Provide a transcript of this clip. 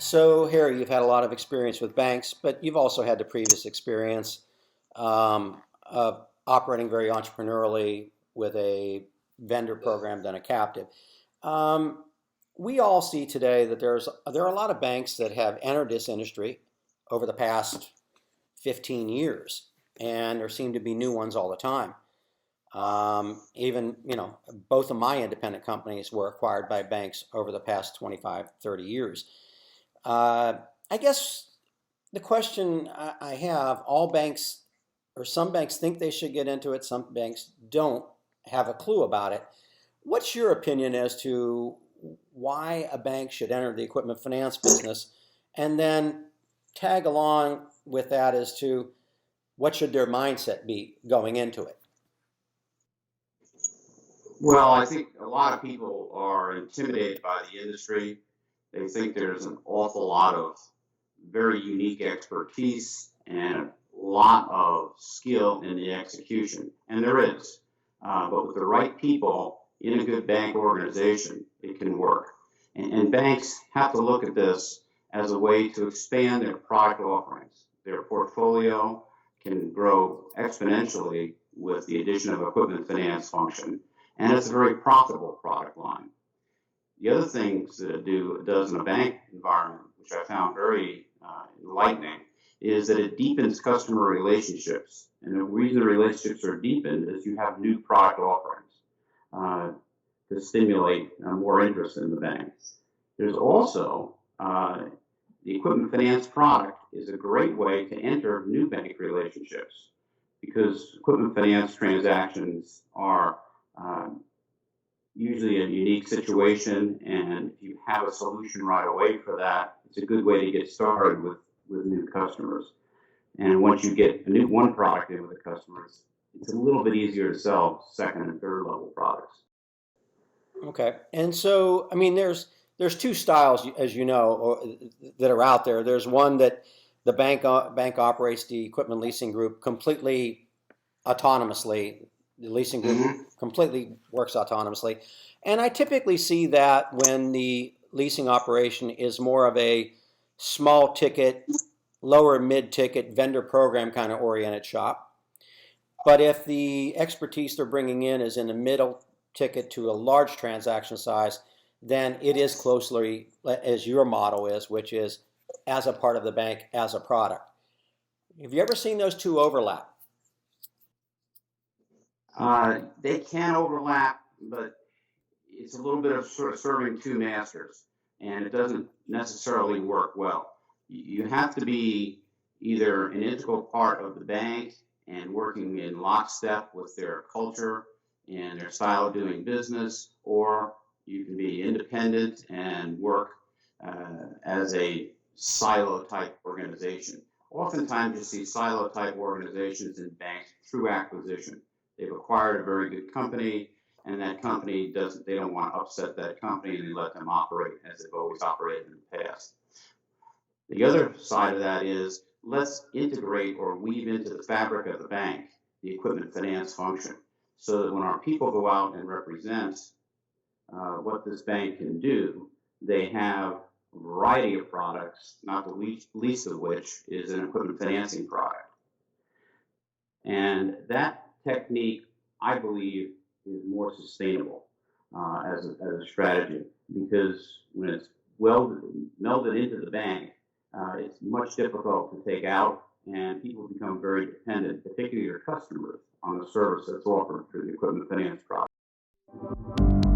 So, Harry, you've had a lot of experience with banks, but you've also had the previous experience of operating very entrepreneurially with a vendor program than a captive. Um, we all see today that there are a lot of banks that have entered this industry over the past 15 years, and there seem to be new ones all the time. Even, both of my independent companies were acquired by banks over the past 25, 30 years. Uh, I guess the question I have, all banks or some banks think they should get into it, some banks don't have a clue about it. What's your opinion as to why a bank should enter the equipment finance business? And then tag along with that as to what should their mindset be going into it? Well, I think a lot of people are intimidated by the industry. They think there's an awful lot of very unique expertise and a lot of skill in the execution, and there is. But with the right people in a good bank organization, it can work. And banks have to look at this as a way to expand their product offerings. Their portfolio can grow exponentially with the addition of equipment finance function, and it's a very profitable product line. The other things that it does in a bank environment, which I found very enlightening, is that it deepens customer relationships. And the reason the relationships are deepened is you have new product offerings uh, to stimulate more interest in the bank. There's also the equipment finance product is a great way to enter new bank relationships because equipment finance transactions are usually a unique situation, and if you have a solution right away for that, it's a good way to get started with new customers. And once you get a new one product in with the customers, it's a little bit easier to sell second and third level products. Okay, and so I mean, there's two styles, as you know, that are out there. There's one that the bank operates the equipment leasing group completely autonomously. The leasing group completely works autonomously, and I typically see that when the leasing operation is more of a small ticket, lower mid ticket vendor program kind of oriented shop. But if the expertise they're bringing in is in the middle ticket to a large transaction size, then it is closely as your model is, which is as a part of the bank as a product. Have you ever seen those two overlap? They can overlap, but it's a little bit of sort of serving two masters, and it doesn't necessarily work well. You have to be either an integral part of the bank and working in lockstep with their culture and their style of doing business, or you can be independent and work as a silo type organization. Oftentimes, you see silo type organizations in banks through acquisition. They've acquired a very good company, and that company doesn't, they don't want to upset that company, and they let them operate as they've always operated in the past. The other side of that is let's integrate or weave into the fabric of the bank the equipment finance function so that when our people go out and represent what this bank can do, they have a variety of products, not the least of which is an equipment financing product. And that technique, I believe, is more sustainable as a strategy because when it's melded into the bank, it's much difficult to take out, and people become very dependent, particularly your customers, on the service that's offered through the equipment finance product.